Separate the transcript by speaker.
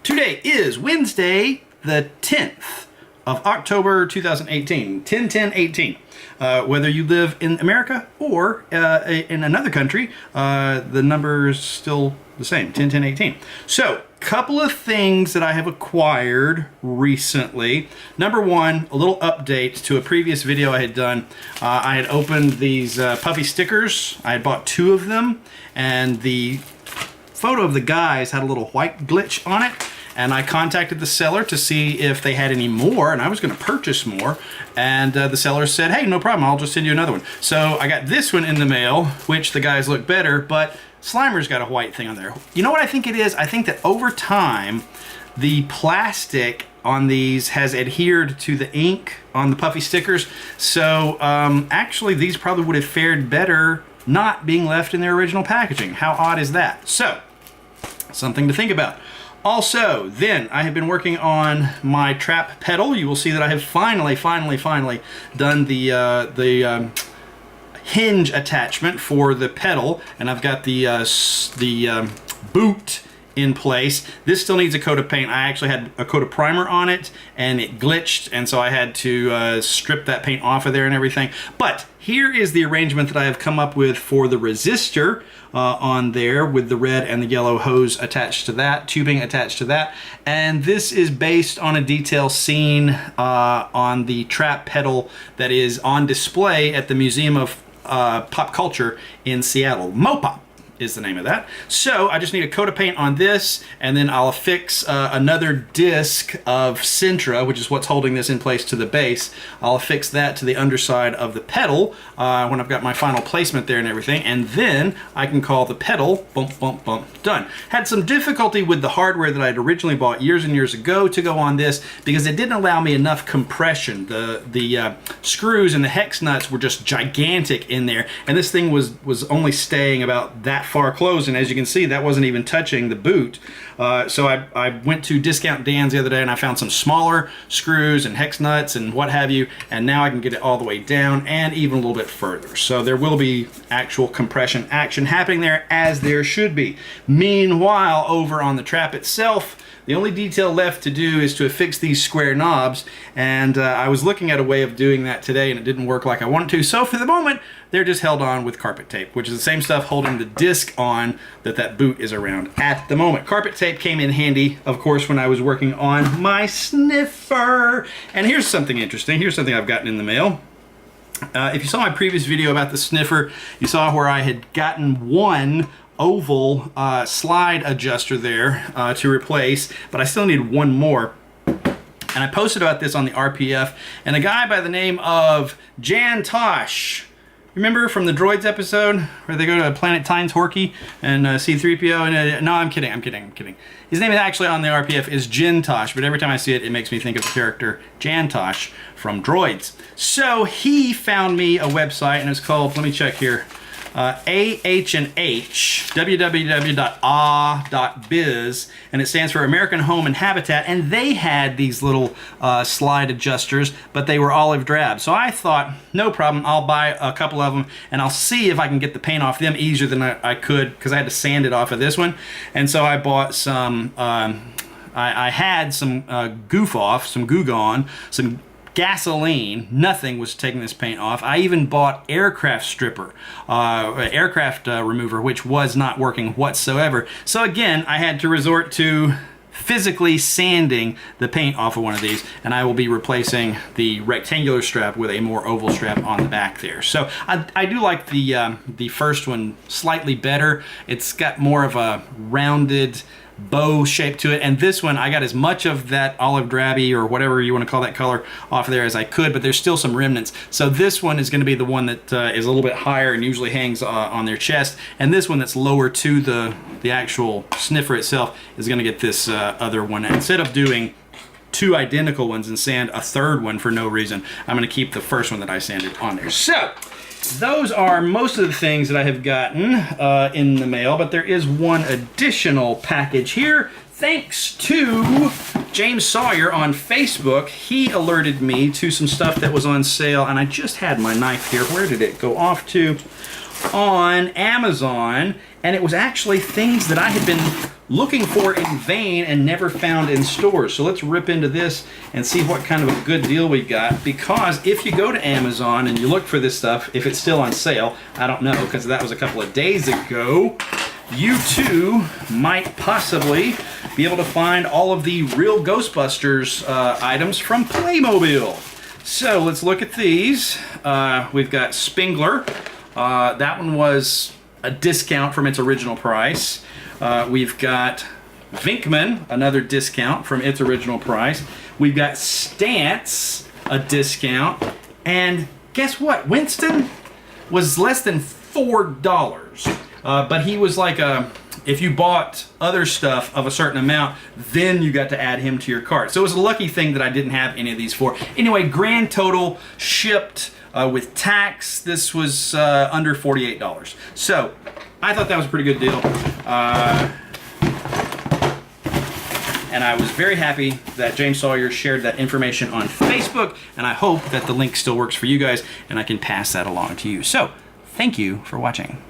Speaker 1: Today is Wednesday, the 10th of October 2018, 10-10-18. Whether you live in America or in another country, the number is still the same, 10-10-18. So, couple of things that I have acquired recently. Number one, a little update to a previous video I had done. I had opened these puffy stickers. I had bought 2 of them, and the photo of the guys had a little white glitch on it. And I contacted the seller to see if they had any more, and I was going to purchase more. And the seller said, hey, no problem, I'll just send you another one. So I got this one in the mail, which the guys look better, but Slimer's got a white thing on there. You know what I think it is? I think that over time, the plastic on these has adhered to the ink on the puffy stickers. So actually, these probably would have fared better not being left in their original packaging. How odd is that? So, something to think about. Also, then, I have been working on my trap pedal. You will see that I have finally done the hinge attachment for the pedal, and I've got the boot in place. This still needs a coat of paint. I actually had a coat of primer on it, and it glitched, and so I had to strip that paint off of there and everything. But here is the arrangement that I have come up with for the resistor on there, with the red and the yellow hose attached to that, tubing attached to that. And this is based on a detail seen on the trap pedal that is on display at the Museum of Pop Culture in Seattle. Mopop is the name of that. So I just need a coat of paint on this, and then I'll affix another disc of Sintra, which is what's holding this in place to the base. I'll affix that to the underside of the pedal when I've got my final placement there and everything, and then I can call the pedal bump, bump, bump, done. Had some difficulty with the hardware that I'd originally bought years and years ago to go on this, because it didn't allow me enough compression. The screws and the hex nuts were just gigantic in there, and this thing was only staying about that far closed, and as you can see, that wasn't even touching the boot. So I went to Discount Dan's the other day, and I found some smaller screws and hex nuts and what have you, and now I can get it all the way down and even a little bit further. So there will be actual compression action happening there, as there should be. Meanwhile, over on the trap itself, the only detail left to do is to affix these square knobs, and I was looking at a way of doing that today, and it didn't work like I wanted to. So for the moment, they're just held on with carpet tape, which is the same stuff holding the disc on that boot is around at the moment. Carpet tape came in handy, of course, when I was working on my sniffer. And here's something interesting. Here's something I've gotten in the mail. If you saw my previous video about the sniffer, you saw where I had gotten one oval slide adjuster there to replace, but I still need one more. And I posted about this on the RPF, and a guy by the name of Jan Tosh, remember from the Droids episode where they go to Planet Tynes Horky and C-3PO? And no, I'm kidding. His name is actually on the RPF is Jin Tosh, but every time I see it, it makes me think of the character Jan Tosh from Droids. So he found me a website, and it's called, let me check here, AH&H, www.ah.biz, and it stands for American Home and Habitat, and they had these little slide adjusters, but they were olive drab. So I thought, no problem, I'll buy a couple of them, and I'll see if I can get the paint off them easier than I could, because I had to sand it off of this one. And so I bought some, I had some Goof Off, some Goo Gone, some gasoline. Nothing was taking this paint off. I even bought aircraft stripper, aircraft remover, which was not working whatsoever. So again, I had to resort to physically sanding the paint off of one of these, and I will be replacing the rectangular strap with a more oval strap on the back there. So I do like the first one slightly better. It's got more of a rounded bow shape to it, and this one I got as much of that olive drabby or whatever you want to call that color off there as I could, but there's still some remnants. So this one is going to be the one that is a little bit higher and usually hangs on their chest, and this one that's lower to the actual sniffer itself is going to get this other one. And instead of doing 2 identical ones and sand a third one for no reason, I'm going to keep the first one that I sanded on there. So those are most of the things that I have gotten in the mail, but there is one additional package here. Thanks to James Sawyer on Facebook. He alerted me to some stuff that was on sale, and I just had my knife here. Where did it go off to? On Amazon, and it was actually things that I had been looking for in vain and never found in stores. So let's rip into this and see what kind of a good deal we got, because if you go to Amazon and you look for this stuff, if it's still on sale, I don't know, because that was a couple of days ago, you too might possibly be able to find all of the real Ghostbusters items from Playmobil. So let's look at these. We've got Spengler. That one was a discount from its original price. We've got Vinkman, another discount from its original price. We've got Stance, a discount. And guess what? Winston was less than $4. But he was like if you bought other stuff of a certain amount, then you got to add him to your cart. So it was a lucky thing that I didn't have any of these for. Anyway, grand total shipped with tax, this was under $48. So I thought that was a pretty good deal. And I was very happy that James Sawyer shared that information on Facebook, and I hope that the link still works for you guys and I can pass that along to you. So, thank you for watching.